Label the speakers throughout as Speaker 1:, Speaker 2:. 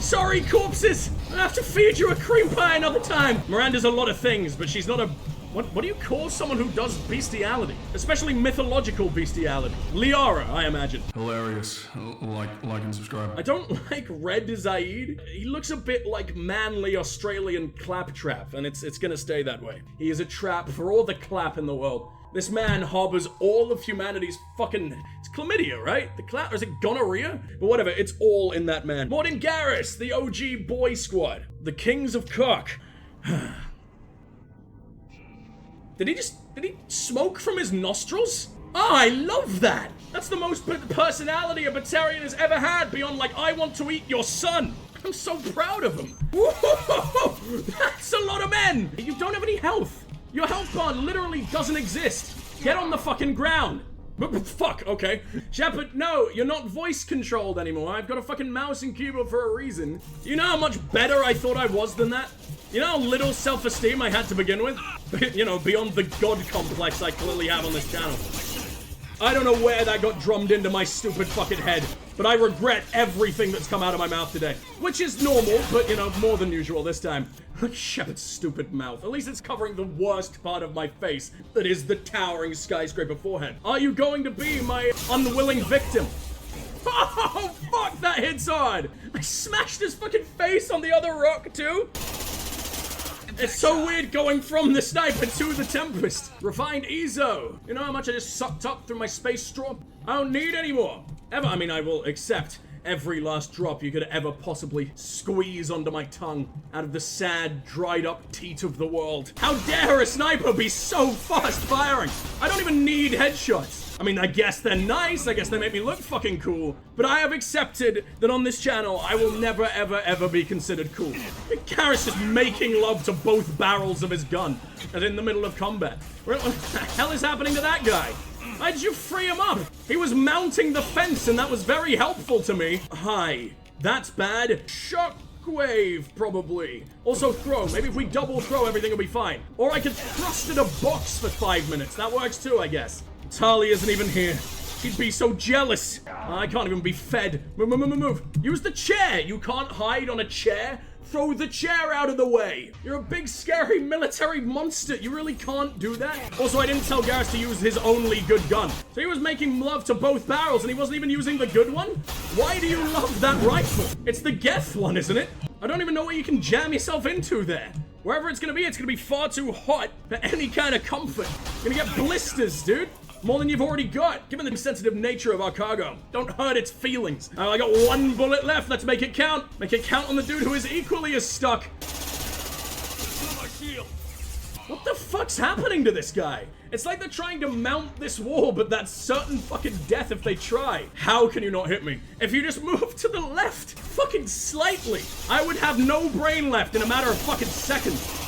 Speaker 1: Sorry, corpses. I'll have to feed you a cream pie another time. Miranda's a lot of things, but she's not a... What do you call someone who does bestiality? Especially mythological bestiality. Liara, I imagine.
Speaker 2: Hilarious. Like and subscribe.
Speaker 1: I don't like Red Zaid. He looks a bit like manly Australian claptrap, and it's gonna stay that way. He is a trap for all the clap in the world. This man harbors all of humanity's fucking... It's chlamydia, right? The clap... Or is it gonorrhea? But whatever, it's all in that man. Morton Garrus, the OG boy squad. The kings of cock. Did he smoke from his nostrils? Oh, I love that! That's the most personality a Batarian has ever had beyond, like, I want to eat your son. I'm so proud of him. Whoa! That's a lot of men! You don't have any health. Your health bar literally doesn't exist. Get on the fucking ground. Fuck, okay. Shepard, no, you're not voice controlled anymore. I've got a fucking mouse and keyboard for a reason. You know how much better I thought I was than that? You know how little self-esteem I had to begin with? You know, beyond the god complex I clearly have on this channel. I don't know where that got drummed into my stupid fucking head, but I regret everything that's come out of my mouth today. Which is normal, but, you know, more than usual this time. Look at Shepard's stupid mouth. At least it's covering the worst part of my face, that is the towering skyscraper forehead. Are you going to be my unwilling victim? Oh, fuck, that hits hard! I smashed his fucking face on the other rock, too! It's so weird going from the sniper to the Tempest. Refined Ezo. You know how much I just sucked up through my space straw? I don't need any more. Ever. I mean, I will accept every last drop you could ever possibly squeeze onto my tongue out of the sad, dried up teat of the world. How dare a sniper be so fast firing? I don't even need headshots. I mean, I guess they're nice, I guess they make me look fucking cool, but I have accepted that on this channel, I will never, ever, ever be considered cool. Garrus just making love to both barrels of his gun, and in the middle of combat. What the hell is happening to that guy? Why did you free him up? He was mounting the fence, and that was very helpful to me. Hi. That's bad. Shockwave, probably. Also throw. Maybe if we double throw, everything will be fine. Or I could thrust at a box for 5 minutes. That works too, I guess. Tali isn't even here. She'd be so jealous. I can't even be fed. Move. Use the chair. You can't hide on a chair. Throw the chair out of the way. You're a big, scary military monster. You really can't do that. Also, I didn't tell Garrus to use his only good gun. So he was making love to both barrels and he wasn't even using the good one? Why do you love that rifle? It's the Geth one, isn't it? I don't even know what you can jam yourself into there. Wherever it's gonna be far too hot for any kind of comfort. You're gonna get blisters, dude. More than you've already got, given the sensitive nature of our cargo. Don't hurt its feelings. I got 1 bullet left. Let's make it count. Make it count on the dude who is equally as stuck. What the fuck's happening to this guy? It's like they're trying to mount this wall, but that's certain fucking death if they try. How can you not hit me? If you just move to the left, fucking slightly, I would have no brain left in a matter of fucking seconds.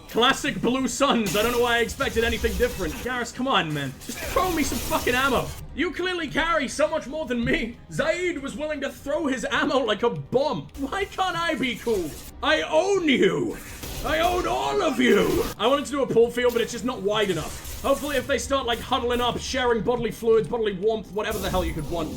Speaker 1: Classic Blue Suns. I don't know why I expected anything different. Garrus, come on, man. Just throw me some fucking ammo. You clearly carry so much more than me. Zaid was willing to throw his ammo like a bomb. Why can't I be cool? I own you. I own all of you. I wanted to do a pull field, but it's just not wide enough. Hopefully if they start like huddling up, sharing bodily fluids, bodily warmth, whatever the hell you could want.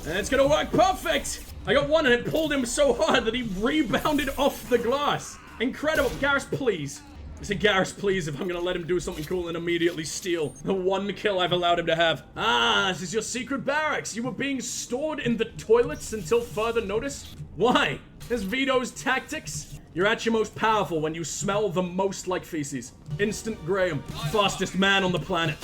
Speaker 1: And it's gonna work perfect. I got one and it pulled him so hard that he rebounded off the glass. Incredible. Garrus, please. I said, Garrus, please, if I'm gonna let him do something cool and immediately steal the 1 kill I've allowed him to have. Ah, this is your secret barracks. You were being stored in the toilets until further notice? Why? There's Vito's tactics. You're at your most powerful when you smell the most like feces. Instant Graham, fastest man on the planet.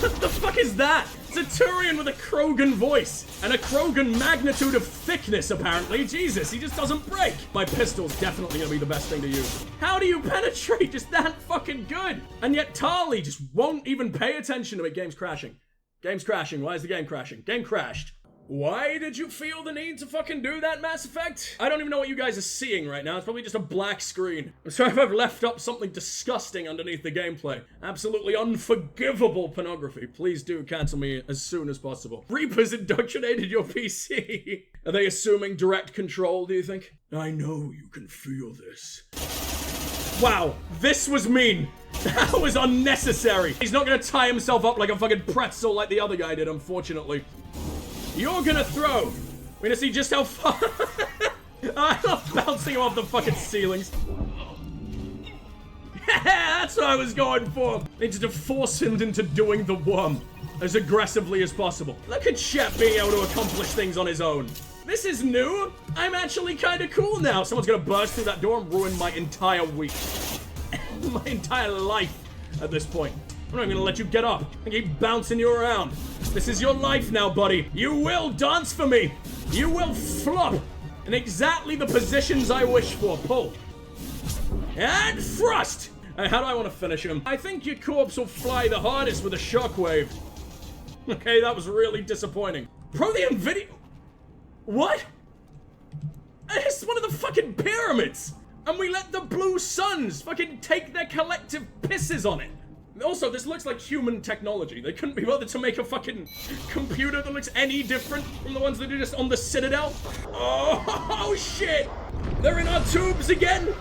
Speaker 1: What the fuck is that? It's a Turian with a Krogan voice. And a Krogan magnitude of thickness, apparently. Jesus, he just doesn't break. My pistol's definitely gonna be the best thing to use. How do you penetrate just that fucking good? And yet Tali just won't even pay attention to it. Game's crashing. Game's crashing. Why is the game crashing? Game crashed. Why did you feel the need to fucking do that, Mass Effect? I don't even know what you guys are seeing right now. It's probably just a black screen. I'm sorry if I've left up something disgusting underneath the gameplay. Absolutely unforgivable pornography. Please do cancel me as soon as possible. Reapers indoctrinated your PC. Are they assuming direct control, do you think? I know you can feel this. Wow, this was mean. That was unnecessary. He's not gonna tie himself up like a fucking pretzel like the other guy did, unfortunately. You're gonna throw. We're gonna see just how far. Bouncing him off the fucking ceilings. That's what I was going for. Needed to force him into doing the worm as aggressively as possible. Look at Shep being able to accomplish things on his own. This is new. I'm actually kind of cool now. Someone's gonna burst through that door and ruin my entire week. My entire life at this point. I'm not even gonna let you get up. I keep bouncing you around. This is your life now, buddy. You will dance for me. You will flop in exactly the positions I wish for. Pull. And thrust. How do I want to finish him? I think your corpse will fly the hardest with a shockwave. Okay, that was really disappointing. Bro, the NVIDIA... What? It's one of the fucking pyramids! And we let the blue suns fucking take their collective pisses on it. Also, this looks like human technology. They couldn't be bothered to make a fucking computer that looks any different from the ones that are just on the Citadel. Oh shit! They're in our tubes again!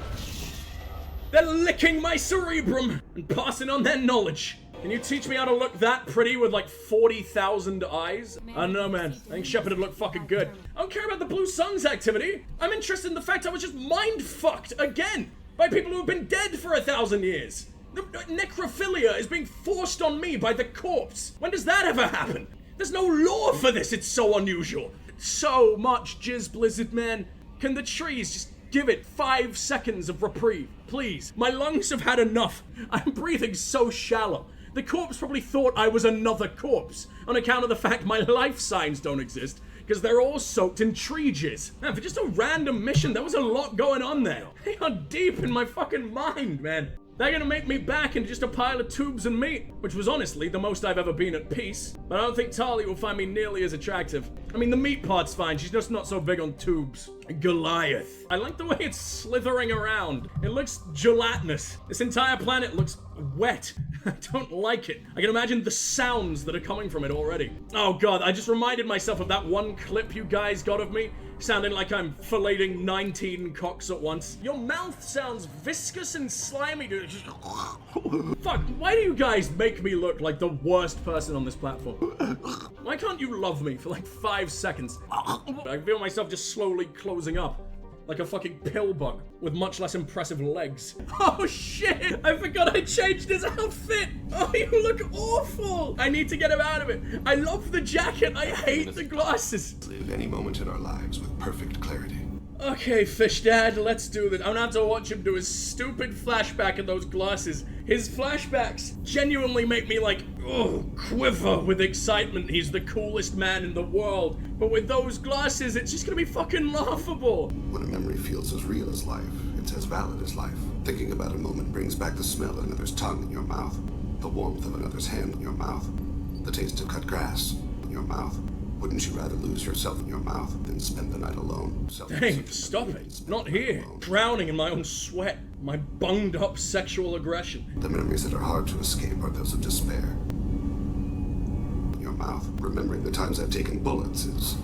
Speaker 1: They're licking my cerebrum and passing on their knowledge. Can you teach me how to look that pretty with like 40,000 eyes? I don't know, man. I think Shepard would look fucking good. I don't care about the Blue Sun's activity. I'm interested in the fact I was just mind-fucked again by people who have been dead for 1,000 years. The necrophilia is being forced on me by the corpse. When does that ever happen? There's no law for this. It's so unusual. So much jizz blizzard, man. Can the trees just give it 5 seconds of reprieve, please? My lungs have had enough. I'm breathing so shallow. The corpse probably thought I was another corpse on account of the fact my life signs don't exist because they're all soaked in tree jizz. Man, for just a random mission, there was a lot going on there. They are deep in my fucking mind, man. They're gonna make me back into just a pile of tubes and meat, which was honestly the most I've ever been at peace. But I don't think Tali will find me nearly as attractive. I mean, the meat part's fine, she's just not so big on tubes. Goliath. I like the way it's slithering around. It looks gelatinous. This entire planet looks wet. I don't like it. I can imagine the sounds that are coming from it already. Oh god, I just reminded myself of that one clip you guys got of me, sounding like I'm filleting 19 cocks at once. Your mouth sounds viscous and slimy, dude. Fuck, why do you guys make me look like the worst person on this platform? Why can't you love me for like 5 seconds? I feel myself just slowly closing up. Like a fucking pill bug with much less impressive legs. Oh shit! I forgot I changed his outfit! Oh, you look awful! I need to get him out of it. I love the jacket, I hate the glasses.
Speaker 3: Live any moment in our lives with perfect clarity.
Speaker 1: Okay, Fish Dad, let's do this. I'm gonna have to watch him do his stupid flashback in those glasses. His flashbacks genuinely make me like, quiver with excitement. He's the coolest man in the world. But with those glasses, it's just gonna be fucking laughable.
Speaker 3: When a memory feels as real as life, it's as valid as life. Thinking about a moment brings back the smell of another's tongue in your mouth, the warmth of another's hand in your mouth, the taste of cut grass in your mouth. Wouldn't you rather lose yourself in your mouth than spend the night alone?
Speaker 1: Dang, stop it. Not here. Drowning in my own sweat. My bunged up sexual aggression.
Speaker 3: The memories that are hard to escape are those of despair. In your mouth. Remembering the times I've taken bullets is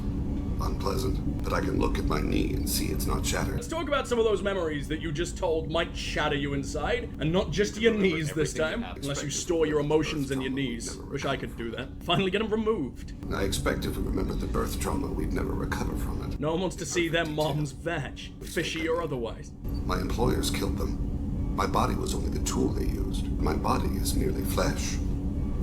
Speaker 3: unpleasant, but I can look at my knee and see it's not shattered.
Speaker 1: Let's talk about some of those memories that you just told might shatter you inside, and not just your knees this time, unless you store your emotions in your knees. Wish I could do that. Finally get them removed.
Speaker 3: I expect if we remember the birth trauma, we'd never recover from it.
Speaker 1: No one wants to see their mom's vag, fishy or otherwise.
Speaker 3: My employers killed them. My body was only the tool they used. My body is merely flesh.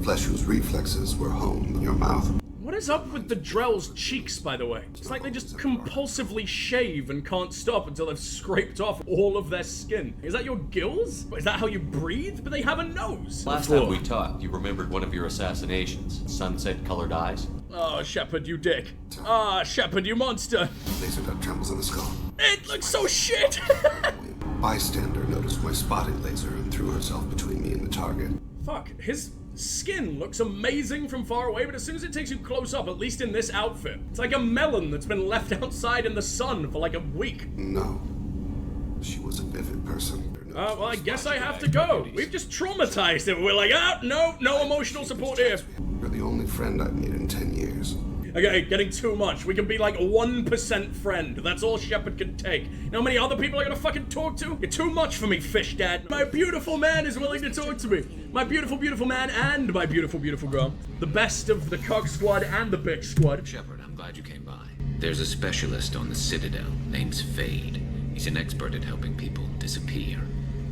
Speaker 3: Flesh whose reflexes were honed in your mouth.
Speaker 1: What is up with the Drell's cheeks, by the way? It's like they just compulsively shave and can't stop until they've scraped off all of their skin. Is that your gills? Is that how you breathe? But they have a nose.
Speaker 4: Last time we talked, you remembered one of your assassinations. Sunset-colored eyes?
Speaker 1: Oh, Shepard, you dick. Ah, Shepard, you monster.
Speaker 3: Laser dot trembles in the skull.
Speaker 1: It looks so shit.
Speaker 3: Bystander noticed my spotting laser and threw herself between me and the target.
Speaker 1: Fuck, his skin looks amazing from far away, but as soon as it takes you close up, at least in this outfit, it's like a melon that's been left outside in the sun for like a week.
Speaker 3: No. She was a vivid person.
Speaker 1: Well, I guess I have to go. We've just traumatized him. We're like, no emotional support here.
Speaker 3: You're the only friend I've made in 10 years.
Speaker 1: Okay, getting too much. We can be like 1% friend. That's all Shepard can take. You know how many other people I gotta fucking talk to? You're too much for me, Fish Dad. My beautiful man is willing to talk to me. My beautiful, beautiful man and my beautiful, beautiful girl. The best of the Cog Squad and the Bitch Squad.
Speaker 5: Shepard, I'm glad you came by. There's a specialist on the Citadel. Name's Fade. He's an expert at helping people disappear.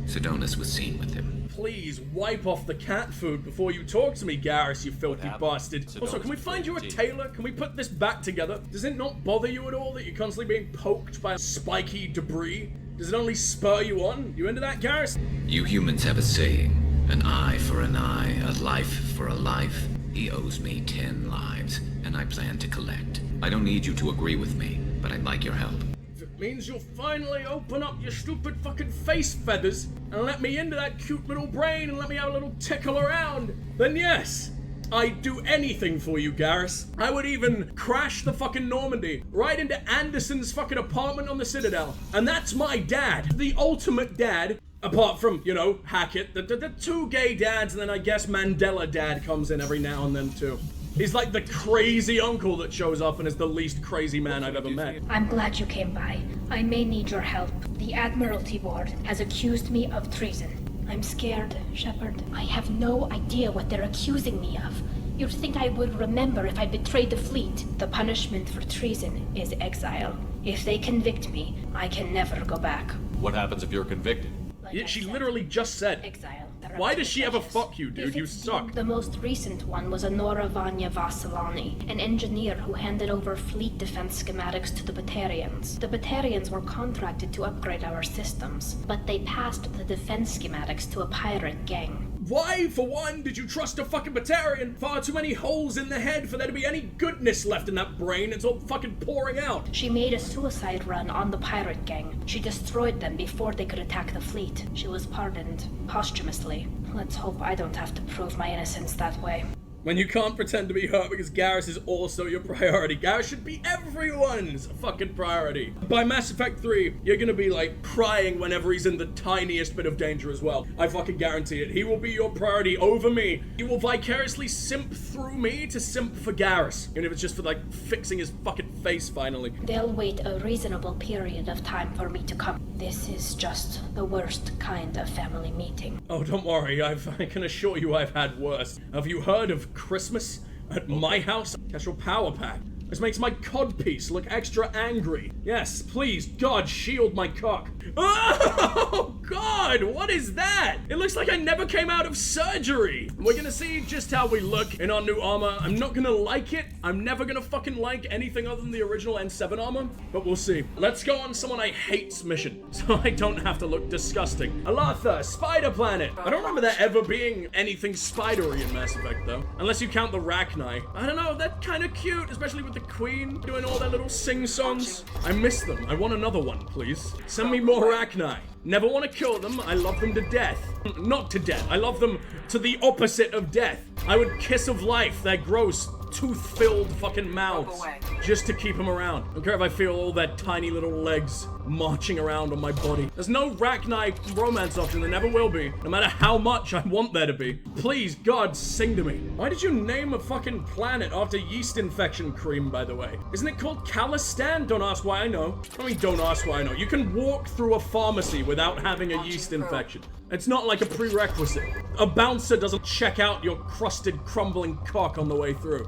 Speaker 5: Sedonis was seen with him.
Speaker 1: Please wipe off the cat food before you talk to me, Garrus, you filthy bastard. Also, can we find you a tailor? Can we put this back together? Does it not bother you at all that you're constantly being poked by spiky debris? Does it only spur you on? You into that, Garrus?
Speaker 5: You humans have a saying, an eye for an eye, a life for a life. He owes me 10 lives, and I plan to collect. I don't need you to agree with me, but I'd like your help.
Speaker 1: If it means you'll finally open up your stupid fucking face feathers and let me into that cute little brain and let me have a little tickle around, then yes, I'd do anything for you, Garrus. I would even crash the fucking Normandy right into Anderson's fucking apartment on the Citadel. And that's my dad, the ultimate dad. Apart from, you know, Hackett, the two gay dads, and then I guess Mandela dad comes in every now and then too. He's like the crazy uncle that shows up and is the least crazy man I've ever met.
Speaker 6: I'm glad you came by. I may need your help. The Admiralty Board has accused me of treason. I'm scared, Shepard. I have no idea what they're accusing me of. You'd think I would remember if I betrayed the fleet. The punishment for treason is exile. If they convict me, I can never go back.
Speaker 4: What happens if you're convicted?
Speaker 1: Yeah, she literally just said,
Speaker 6: Exile.
Speaker 1: why does she ever fuck you, dude?
Speaker 6: If
Speaker 1: You
Speaker 6: it's
Speaker 1: suck.
Speaker 6: The most recent one was Honora Vanya Vasilani, an engineer who handed over fleet defense schematics to the Batarians. The Batarians were contracted to upgrade our systems, but they passed the defense schematics to a pirate gang.
Speaker 1: Why, for one, did you trust a fucking Batarian? Far too many holes in the head for there to be any goodness left in that brain. It's all fucking pouring out.
Speaker 6: She made a suicide run on the pirate gang. She destroyed them before they could attack the fleet. She was pardoned posthumously. Let's hope I don't have to prove my innocence that way.
Speaker 1: When you can't pretend to be hurt because Garrus is also your priority. Garrus should be everyone's fucking priority. By Mass Effect 3, you're gonna be like crying whenever he's in the tiniest bit of danger as well. I fucking guarantee it. He will be your priority over me. You will vicariously simp through me to simp for Garrus. Even if it's just for like fixing his fucking face finally.
Speaker 6: They'll wait a reasonable period of time for me to come. This is just the worst kind of family meeting.
Speaker 1: Oh, don't worry. I can assure you I've had worse. Have you heard of Christmas at my house? Casual power pack. This makes my codpiece look extra angry. Yes, please, God, shield my cock. Oh, God, what is that? It looks like I never came out of surgery. We're gonna see just how we look in our new armor. I'm not gonna like it. I'm never gonna fucking like anything other than the original N7 armor, but we'll see. Let's go on someone I hate's mission, so I don't have to look disgusting. Alatha, Spider Planet. I don't remember there ever being anything spidery in Mass Effect, though. Unless you count the Rachni. I don't know, that's kind of cute, especially with the Queen doing all their little sing-songs. I miss them. I want another one, please. Send me more Rachni. Never want to kill them. I love them to death. Not to death. I love them to the opposite of death. I would kiss of life their gross, tooth-filled fucking mouths just to keep them around. I don't care if I feel all their tiny little legs marching around on my body. There's no Rachni romance option. There never will be, no matter how much I want there to be. Please, God, sing to me. Why did you name a fucking planet after yeast infection cream, by the way? Isn't it called Calistan? Don't ask why I know. I mean, don't ask why I know. You can walk through a pharmacy without having a yeast infection. It's not like a prerequisite. A bouncer doesn't check out your crusted, crumbling cock on the way through.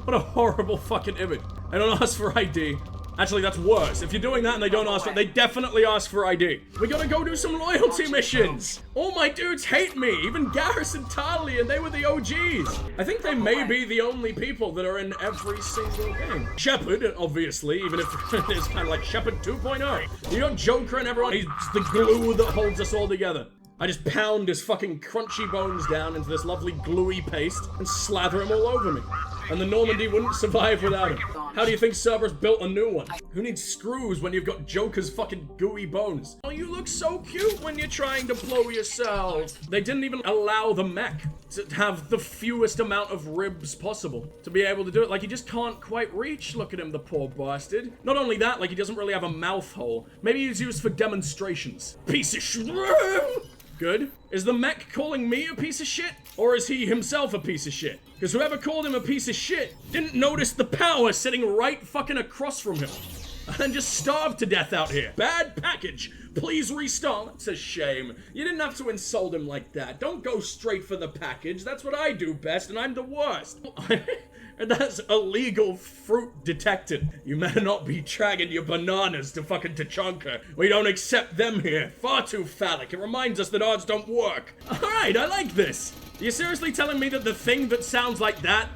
Speaker 1: What a horrible fucking image. I don't ask for ID. Actually, that's worse. If you're doing that and they don't ask for it, they definitely ask for ID. We gotta go do some loyalty missions. All my dudes hate me. Even Garrus and Tali, and they were the OGs. I think they may be the only people that are in every single game. Shepard, obviously, even if it's kind of like Shepard 2.0. You got Joker and everyone. He's the glue that holds us all together. I just pound his fucking crunchy bones down into this lovely gluey paste and slather him all over me. And the Normandy wouldn't survive without him. How do you think Cerberus built a new one? Who needs screws when you've got Joker's fucking gooey bones? Oh, you look so cute when you're trying to blow yourself. They didn't even allow the mech to have the fewest amount of ribs possible to be able to do it. Like, he just can't quite reach. Look at him, the poor bastard. Not only that, like, he doesn't really have a mouth hole. Maybe he's used for demonstrations. Piece of shit. Good. Is the mech calling me a piece of shit? Or is he himself a piece of shit? Because whoever called him a piece of shit didn't notice the power sitting right fucking across from him. And just starved to death out here. Bad package. Please restart. That's a shame. You didn't have to insult him like that. Don't go straight for the package. That's what I do best, and I'm the worst. And that's illegal fruit detected. You better not be dragging your bananas to fucking Tachanka. We don't accept them here. Far too phallic. It reminds us that odds don't work. Alright, I like this. Are you seriously telling me that the thing that sounds like that?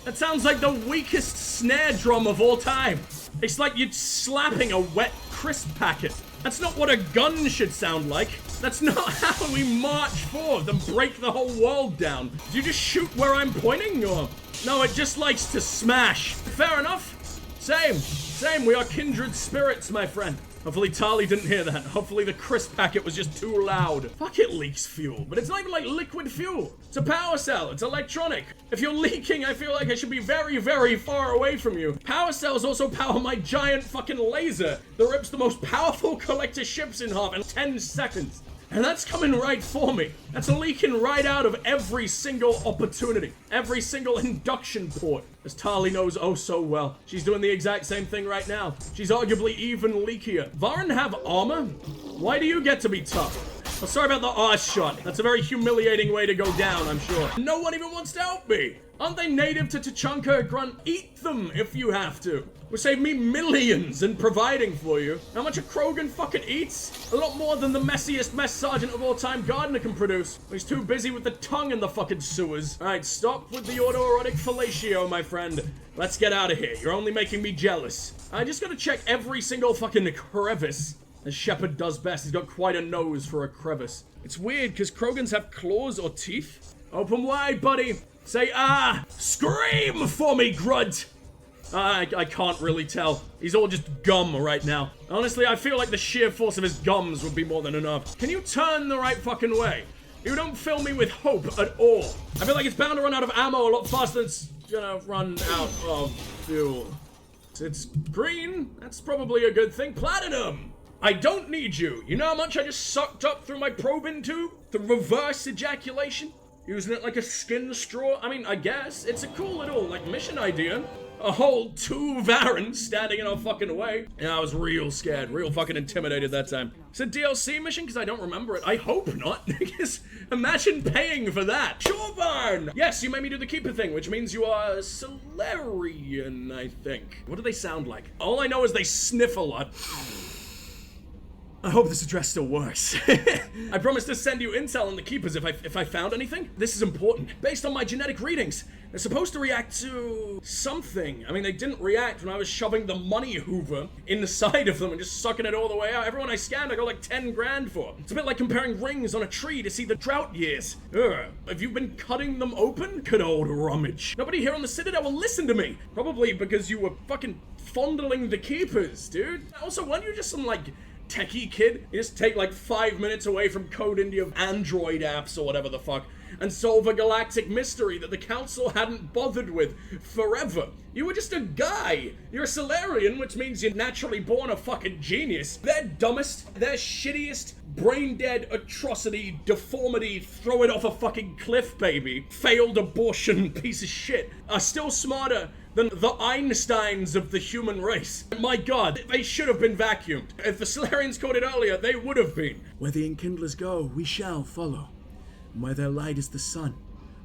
Speaker 1: That sounds like the weakest snare drum of all time. It's like you're slapping a wet crisp packet. That's not what a gun should sound like. That's not how we march forth and break the whole world down. Do you just shoot where I'm pointing, or? No, it just likes to smash. Fair enough. Same. We are kindred spirits, my friend. Hopefully Tali didn't hear that. Hopefully the crisp packet was just too loud. Fuck, it leaks fuel, but it's not even like liquid fuel. It's a power cell. It's electronic. If you're leaking, I feel like I should be very, very far away from you. Power cells also power my giant fucking laser that rips the most powerful collector ships in half in 10 seconds. And that's coming right for me. That's leaking right out of every single opportunity. Every single induction port. As Tali knows oh so well. She's doing the exact same thing right now. She's arguably even leakier. Varen have armor? Why do you get to be tough? Oh, sorry about the arse shot. That's a very humiliating way to go down, I'm sure. No one even wants to help me. Aren't they native to Tachanka, Grunt? Eat them if you have to. Will save me millions in providing for you. How much a Krogan fucking eats? A lot more than the messiest mess sergeant of all time Gardner can produce. He's too busy with the tongue in the fucking sewers. Alright, stop with the autoerotic fellatio, my friend. Let's get out of here. You're only making me jealous. I just gotta check every single fucking crevice. As Shepard does best. He's got quite a nose for a crevice. It's weird, because Krogans have claws or teeth. Open wide, buddy. Say, ah! Scream for me, Grunt! I can't really tell. He's all just gum right now. Honestly, I feel like the sheer force of his gums would be more than enough. Can you turn the right fucking way? You don't fill me with hope at all. I feel like it's bound to run out of ammo a lot faster than it's gonna run out of fuel. It's green. That's probably a good thing. Platinum! I don't need you. You know how much I just sucked up through my probing tube? The reverse ejaculation? Using it like a skin straw? I mean, I guess. It's a cool little, like, mission idea. A whole 2 Varens standing in our fucking way. Yeah, I was real scared, real fucking intimidated that time. It's a DLC mission because I don't remember it. I hope not, because imagine paying for that. Sure, Varn! Yes, you made me do the Keeper thing, which means you are Solarian, I think. What do they sound like? All I know is they sniff a lot. I hope this address still works. I promised to send you intel on the Keepers if I found anything. This is important. Based on my genetic readings, they're supposed to react to something. I mean, they didn't react when I was shoving the money hoover in the side of them and just sucking it all the way out. Everyone I scanned, I got like 10 grand for. It's a bit like comparing rings on a tree to see the drought years. Ugh. Have you been cutting them open? Good old rummage. Nobody here on the Citadel will listen to me. Probably because you were fucking fondling the Keepers, dude. Also, weren't you just some, like, techie kid? You just take like 5 minutes away from Code India Android apps or whatever the fuck and solve a galactic mystery that the Council hadn't bothered with forever. You were just a guy. You're a Solarian, which means you're naturally born a fucking genius. Their dumbest, their shittiest, brain-dead atrocity, deformity, throw it off a fucking cliff baby, failed abortion piece of shit are still smarter than the Einsteins of the human race. My god, they should have been vacuumed. If the Solarians caught it earlier, they would have been. Where the Enkindlers go, we shall follow. And where their light is the sun,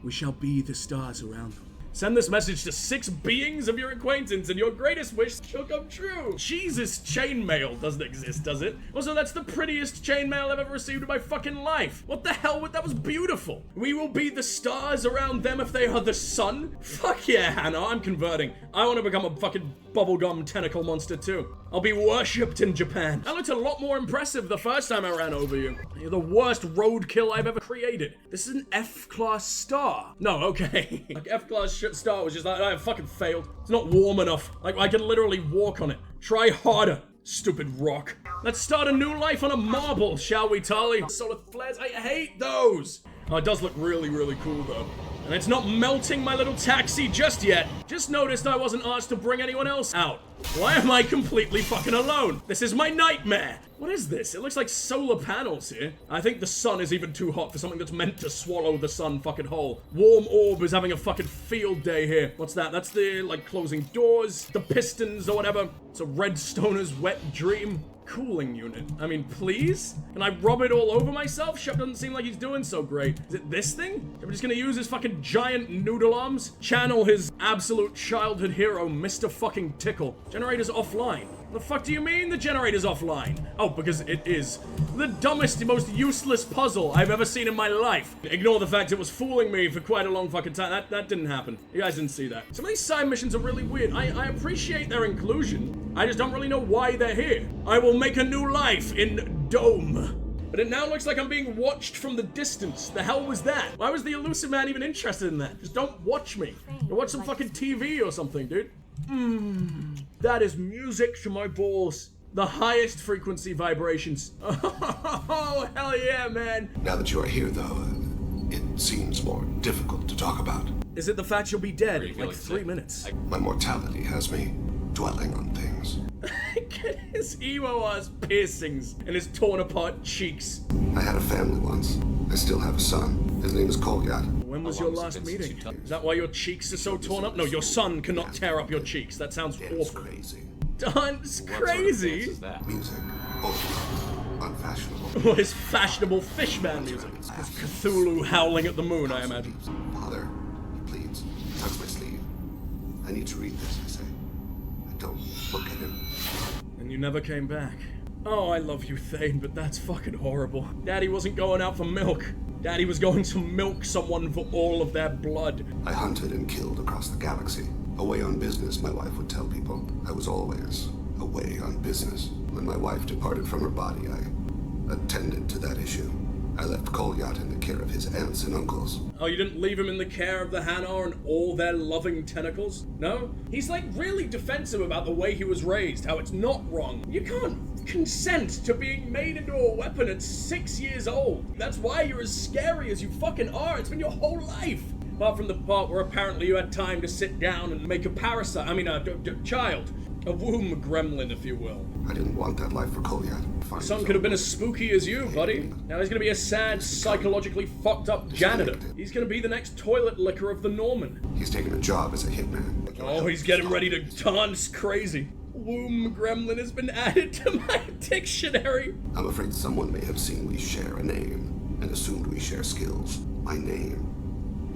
Speaker 1: we shall be the stars around them. Send this message to 6 beings of your acquaintance and your greatest wish shall come true. Jesus, chainmail doesn't exist, does it? Also, that's the prettiest chainmail I've ever received in my fucking life. What the hell? That was beautiful. We will be the stars around them if they are the sun? Fuck yeah, Hannah, I'm converting. I want to become a fucking bubblegum tentacle monster too. I'll be worshipped in Japan. That looked a lot more impressive the first time I ran over you. You're the worst roadkill I've ever created. This is an F-class star. No, okay. Like F-class star was just like, I fucking failed. It's not warm enough. Like, I can literally walk on it. Try harder, stupid rock. Let's start a new life on a marble, shall we, Tali? Solar flares, I hate those. Oh, it does look really, really cool, though. And it's not melting my little taxi just yet. Just noticed I wasn't asked to bring anyone else out. Why am I completely fucking alone? This is my nightmare. What is this? It looks like solar panels here. I think the sun is even too hot for something that's meant to swallow the sun fucking whole. Warm Orb is having a fucking field day here. What's that? That's the, like, closing doors, the pistons or whatever. It's a Redstoner's wet dream. Cooling unit. I mean, please? Can I rub it all over myself? Shep doesn't seem like he's doing so great. Is it this thing? Are we just gonna use his fucking giant noodle arms? Channel his absolute childhood hero, Mr. fucking Tickle. Generator's offline. The fuck do you mean the generator's offline? Oh, because it is the dumbest, most useless puzzle I've ever seen in my life. Ignore the fact it was fooling me for quite a long fucking time. That didn't happen. You guys didn't see that. Some of these side missions are really weird. I appreciate their inclusion. I just don't really know why they're here. I will make a new life in Dome. But it now looks like I'm being watched from the distance. The hell was that? Why was the elusive man even interested in that? Just don't watch me. Go watch some fucking TV or something, dude. That is music to my balls. The highest frequency vibrations. Oh, hell yeah, man.
Speaker 3: Now that you are here, though, it seems more difficult to talk about.
Speaker 1: Is it the fact you'll be dead in like
Speaker 4: feeling
Speaker 1: 3
Speaker 4: sick?
Speaker 1: minutes?
Speaker 3: My mortality has me dwelling on things.
Speaker 1: Get his emo-ass piercings and his torn apart cheeks.
Speaker 3: I had a family once. I still have a son. His name is Kolyat.
Speaker 1: When was
Speaker 4: How
Speaker 1: your
Speaker 4: long
Speaker 1: last
Speaker 4: has it been since
Speaker 1: meeting?
Speaker 4: you talked?
Speaker 1: Is that why your cheeks are so torn up? No, your son cannot tear up your cheeks. That sounds
Speaker 3: It's
Speaker 1: awful.
Speaker 3: crazy.
Speaker 1: Dance
Speaker 4: What sort of
Speaker 1: crazy.
Speaker 4: dance is that?
Speaker 3: Music. Old. Unfashionable.
Speaker 1: What is fashionable fishman music? It's Cthulhu howling at the moon, I imagine.
Speaker 3: Father, he pleads. Tugs my sleeve. I need to read this, I say. I don't look at him.
Speaker 1: And you never came back. Oh, I love you, Thane, but that's fucking horrible. Daddy wasn't going out for milk. Daddy was going to milk someone for all of their blood.
Speaker 3: I hunted and killed across the galaxy. Away on business, my wife would tell people. I was always away on business. When my wife departed from her body, I attended to that issue. I left Kolyat in the care of his aunts and uncles.
Speaker 1: Oh, you didn't leave him in the care of the Hanar and all their loving tentacles? No? He's like really defensive about the way he was raised, how it's not wrong. You can't consent to being made into a weapon at 6 years old. That's why you're as scary as you fucking are. It's been your whole life. Apart from the part where apparently you had time to sit down and make a parasite, child. A womb gremlin, if you will.
Speaker 3: I didn't want that life for Kolyat.
Speaker 1: Son could have been as spooky as you, buddy. Now he's gonna be a sad, psychologically fucked up janitor. He's gonna be the next toilet licker of the Norman.
Speaker 3: He's taken a job as a hitman.
Speaker 1: Oh, he's getting ready to dance crazy. Womb gremlin has been added to my dictionary.
Speaker 3: I'm afraid someone may have seen we share a name and assumed we share skills. My name.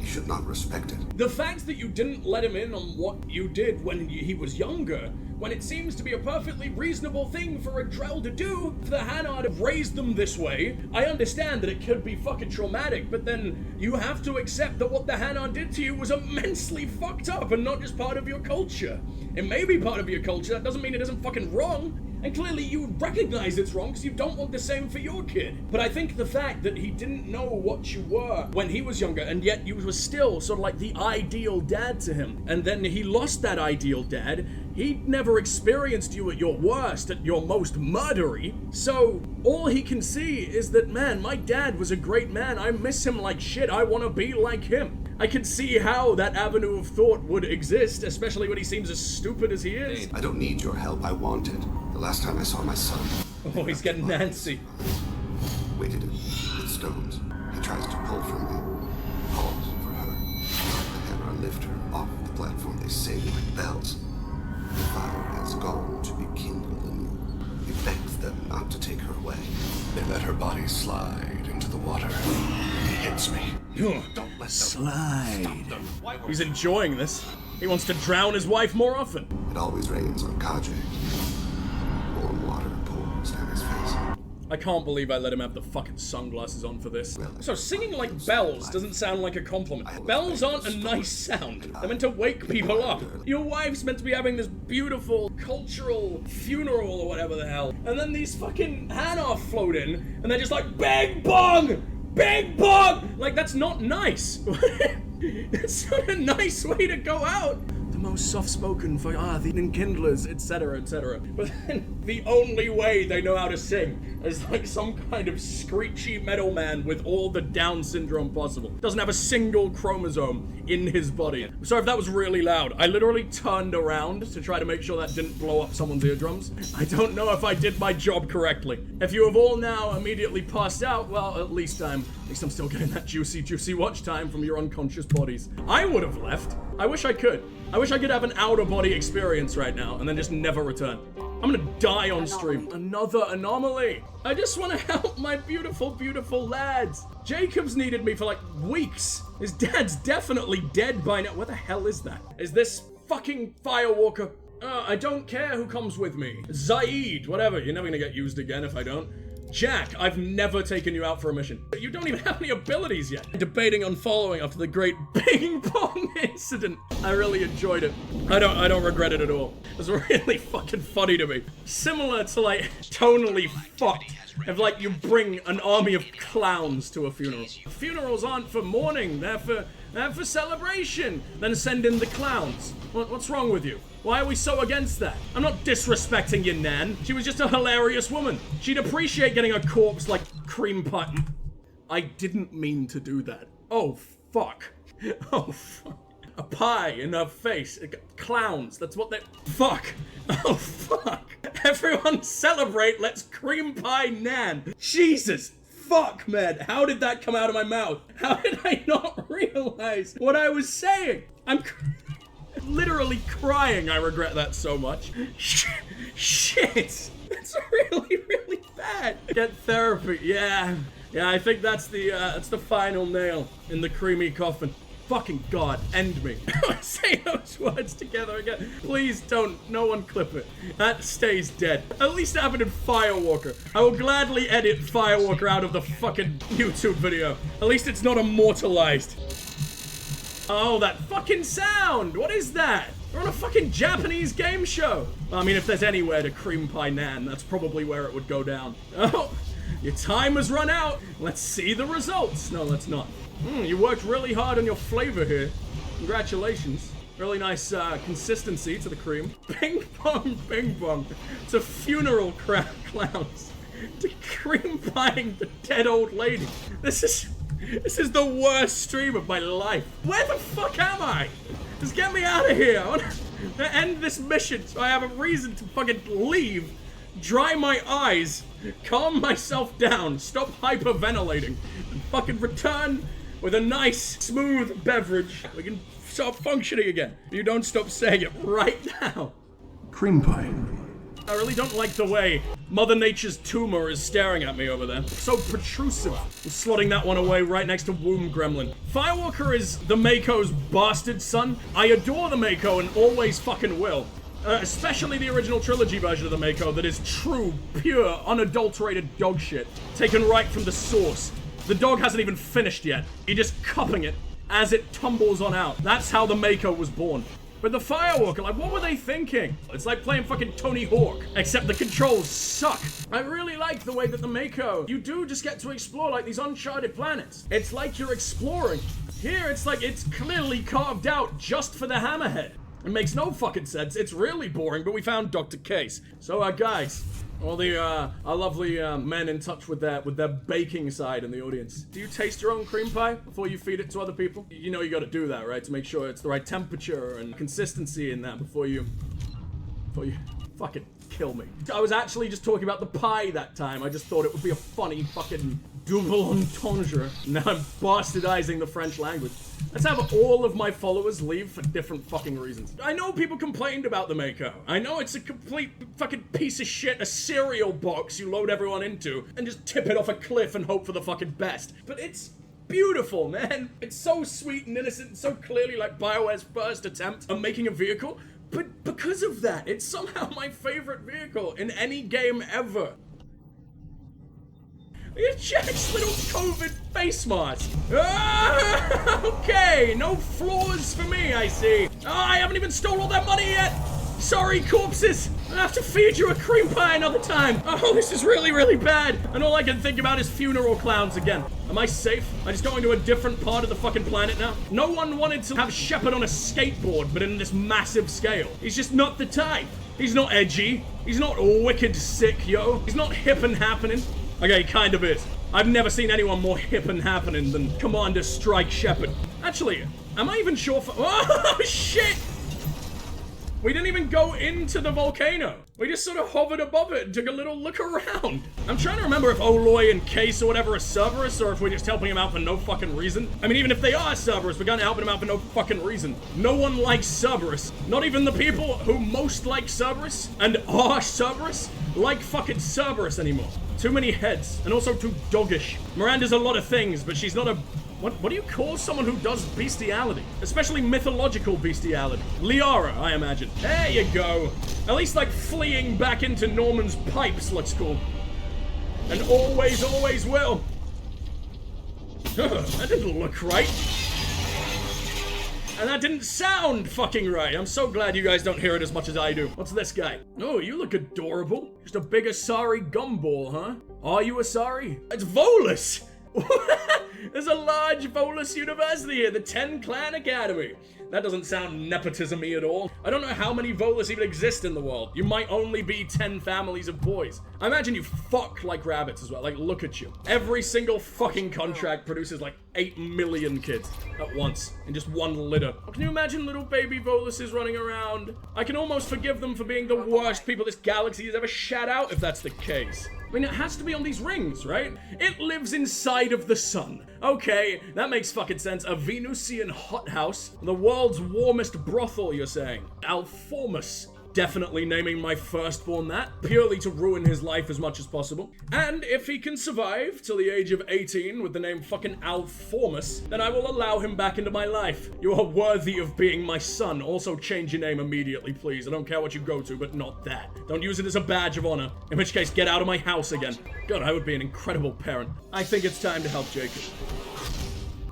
Speaker 3: He should not respect it.
Speaker 1: The fact that you didn't let him in on what you did when he was younger, when it seems to be a perfectly reasonable thing for a Drell to do, for the Hanar to raise them this way, I understand that it could be fucking traumatic, but then you have to accept that what the Hanar did to you was immensely fucked up and not just part of your culture. It may be part of your culture, that doesn't mean it isn't fucking wrong. And clearly you recognize it's wrong because you don't want the same for your kid. But I think the fact that he didn't know what you were when he was younger, and yet you were still sort of like the ideal dad to him. And then he lost that ideal dad. He never experienced you at your worst, at your most murdery. So all he can see is that, man, my dad was a great man. I miss him like shit. I want to be like him. I can see how that avenue of thought would exist, especially when he seems as stupid as he is.
Speaker 3: I don't need your help. I want it. The last time I saw my son.
Speaker 1: Oh, he's getting Nancy.
Speaker 3: Weighted with stones. He tries to pull from me. Calls for her. The hammer lift her off the platform. They sing like bells. The fire has gone to be kindled anew. He begs them not to take her away. They let her body slide into the water. He hits me. Don't let them
Speaker 1: Slide. He's enjoying this. He wants to drown his wife more often.
Speaker 3: It always rains on Kaji. Warm water pours down his face.
Speaker 1: I can't believe I let him have the fucking sunglasses on for this.
Speaker 3: Well,
Speaker 1: So singing like bells doesn't sound like a compliment. Bells aren't a nice sound. They're meant to wake people up. Your wife's meant to be having this beautiful cultural funeral or whatever the hell. And then these fucking Hanar float in and they're just like, bang bong! Bang bong! Like, that's not nice. That's not a nice way to go out.
Speaker 7: The
Speaker 1: most soft-spoken for the enkindlers, etc., etc. But then the only way they know how to sing is like some kind of screechy metal man with all the Down syndrome possible. Doesn't have a single chromosome in his body. I'm sorry if that was really loud. I literally turned around to try to make sure that didn't blow up someone's eardrums. I don't know if I did my job correctly. If you have all now immediately passed out, well, at least I'm still getting that juicy watch time from your unconscious bodies. I would have left. I wish I could. I wish I could have an outer body experience right now and then just never return. I'm gonna die on stream. Another anomaly. I just want to help my beautiful, beautiful lads. Jacob's needed me for like weeks. His dad's definitely dead by now. What the hell is that? Is this fucking Firewalker? I don't care who comes with me. Zaid, whatever. You're never gonna get used again if I don't. Jack, I've never taken you out for a mission. You don't even have any abilities yet. Debating on following after the great ping pong incident. I really enjoyed it. I don't regret it at all. It was really fucking funny to me. Similar to like tonally fucked. If like you bring an army of clowns to a funeral. Funerals aren't for mourning, they're for celebration. Then send in the clowns. What's wrong with you? Why are we so against that? I'm not disrespecting your nan. She was just a hilarious woman. She'd appreciate getting a corpse like cream pie. I didn't mean to do that. Oh, fuck. Oh, fuck. A pie in her face. Clowns, that's what they... Fuck. Oh, fuck. Everyone celebrate, let's cream pie nan. Jesus. Fuck, man. How did that come out of my mouth? How did I not realize what I was saying? I'm literally crying. I regret that so much. Shit. It's really, really bad. Get therapy. Yeah, I think that's the final nail in the creamy coffin. Fucking God, end me. Say those words together again. Please don't. No one clip it. That stays dead. At least it happened in Firewalker. I will gladly edit Firewalker out of the fucking YouTube video. At least it's not immortalized. Oh, that fucking sound. What is that? We're on a fucking Japanese game show. I mean, if there's anywhere to cream pie nan, that's probably where it would go down. Oh, your time has run out. Let's see the results. No, let's not. You worked really hard on your flavor here. Congratulations. Really nice consistency to the cream. Bing bong, bing bong. To funeral clowns. To cream pieing the dead old lady. This is the worst stream of my life. Where the fuck am I? Just get me out of here. I want to end this mission so I have a reason to fucking leave. Dry my eyes. Calm myself down. Stop hyperventilating. And fucking return with a nice, smooth beverage. We can start functioning again. You don't stop saying it right now.
Speaker 2: Cream pie.
Speaker 1: I really don't like the way Mother Nature's tumor is staring at me over there. So protrusive. I'm slotting that one away right next to Womb Gremlin. Firewalker is the Mako's bastard son. I adore the Mako and always fucking will. Especially the original trilogy version of the Mako that is true, pure, unadulterated dog shit. Taken right from the source. The dog hasn't even finished yet. You're just cupping it as it tumbles on out. That's how the Mako was born. But the Firewalker, like, what were they thinking? It's like playing fucking Tony Hawk, except the controls suck. I really like the way that the Mako, you do just get to explore, like, these uncharted planets. It's like you're exploring. Here, it's like it's clearly carved out just for the Hammerhead. It makes no fucking sense. It's really boring, but we found Dr. Case. So, guys, all the, our lovely men in touch with their baking side in the audience. Do you taste your own cream pie before you feed it to other people? You know you gotta do that, right? To make sure it's the right temperature and consistency in that before you fucking kill me. I was actually just talking about the pie that time. I just thought it would be a funny fucking double entendre. Now I'm bastardizing the French language. Let's have all of my followers leave for different fucking reasons. I know people complained about the Mako. I know it's a complete fucking piece of shit, a cereal box you load everyone into and just tip it off a cliff and hope for the fucking best. But it's beautiful, man. It's so sweet and innocent and so clearly like BioWare's first attempt at making a vehicle. But because of that, it's somehow my favorite vehicle in any game ever. Look at Jack's little COVID face mask. Okay, no flaws for me, I see. Oh, I haven't even stole all that money yet. Sorry, corpses! I have to feed you a cream pie another time! Oh, this is really, really bad! And all I can think about is funeral clowns again. Am I safe? Am I just going to a different part of the fucking planet now? No one wanted to have Shepard on a skateboard, but in this massive scale. He's just not the type. He's not edgy. He's not wicked sick, yo. He's not hip and happening. Okay, he kind of is. I've never seen anyone more hip and happening than Commander Strike Shepard. Actually, am I even sure for- Oh, shit! We didn't even go into the volcano. We just sort of hovered above it and took a little look around. I'm trying to remember if Oloy and Case or whatever are Cerberus, or if we're just helping him out for no fucking reason. I mean, even if they are Cerberus, we're kind of helping him out for no fucking reason. No one likes Cerberus. Not even the people who most like Cerberus and are Cerberus like fucking Cerberus anymore. Too many heads, and also too doggish. Miranda's a lot of things, but she's not a... What do you call someone who does bestiality? Especially mythological bestiality. Liara, I imagine. There you go. At least, like, fleeing back into Norman's pipes looks cool. And always, always will. That didn't look right. And that didn't sound fucking right. I'm so glad you guys don't hear it as much as I do. What's this guy? Oh, you look adorable. Just a big Asari gumball, huh? Are you Asari? It's Volus! There's a large Volus University here, the 10 Clan Academy. That doesn't sound nepotism-y at all. I don't know how many Volus even exist in the world. You might only be 10 families of boys. I imagine you fuck like rabbits as well. Like, look at you. Every single fucking contract produces like 8 million kids at once in just one litter. Can you imagine little baby Voluses running around? I can almost forgive them for being the worst people this galaxy has ever shat out if that's the case. I mean, it has to be on these rings, right? It lives inside of the sun. Okay, that makes fucking sense. A Venusian hothouse. The world's warmest brothel, you're saying. Alformus. Definitely naming my firstborn that, purely to ruin his life as much as possible. And if he can survive till the age of 18 with the name fucking Alformus, then I will allow him back into my life. You are worthy of being my son. Also change your name immediately, please. I don't care what you go to, but not that. Don't use it as a badge of honor. In which case, get out of my house again. God, I would be an incredible parent. I think it's time to help Jacob.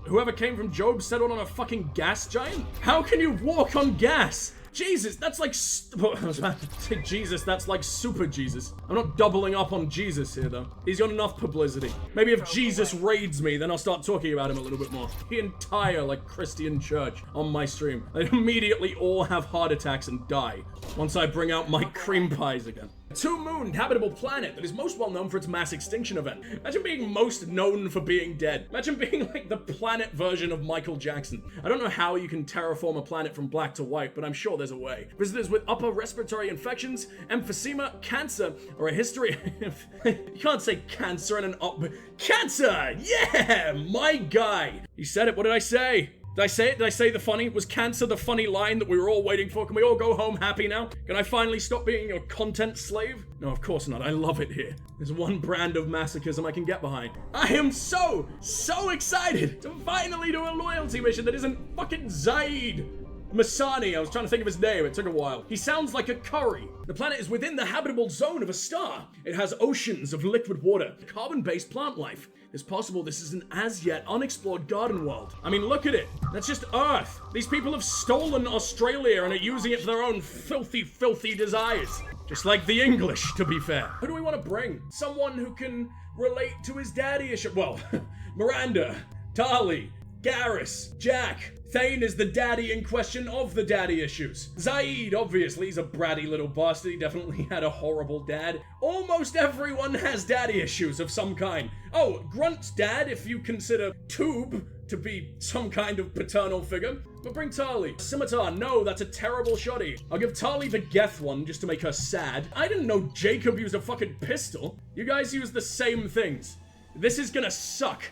Speaker 1: Whoever came from Job settled on a fucking gas giant? How can you walk on gas? Jesus, that's like... I was about to say Jesus, that's like super Jesus. I'm not doubling up on Jesus here, though. He's got enough publicity. Maybe if Jesus raids me, then I'll start talking about him a little bit more. The entire, like, Christian church on my stream. They immediately all have heart attacks and die once I bring out my cream pies again. A two-mooned habitable planet that is most well known for its mass extinction event. Imagine being most known for being dead. Imagine being like the planet version of Michael Jackson. I don't know how you can terraform a planet from black to white, but I'm sure there's a way. Visitors with upper respiratory infections, emphysema, cancer, or a history of... You can't say cancer and an Cancer! Yeah! My guy! You said it. What did I say? Did I say it? Did I say the funny? Was cancer the funny line that we were all waiting for? Can we all go home happy now? Can I finally stop being your content slave? No, of course not. I love it here. There's one brand of masochism I can get behind. I am so excited to finally do a loyalty mission that isn't fucking Zaid Masani. I was trying to think of his name. It took a while. He sounds like a curry. The planet is within the habitable zone of a star. It has oceans of liquid water, carbon-based plant life. It's possible this is an as-yet unexplored garden world. I mean, look at it. That's just Earth. These people have stolen Australia and are using it for their own filthy, filthy desires. Just like the English, to be fair. Who do we want to bring? Someone who can relate to his daddy issue. Well, Miranda, Tali, Garrus, Jack. Thane is the daddy in question of the daddy issues. Zaid, obviously, he's a bratty little bastard. He definitely had a horrible dad. Almost everyone has daddy issues of some kind. Oh, Grunt's dad, if you consider Tube to be some kind of paternal figure. But bring Tali. Scimitar, no, that's a terrible shoddy. I'll give Tali the Geth one just to make her sad. I didn't know Jacob used a fucking pistol. You guys use the same things. This is gonna suck.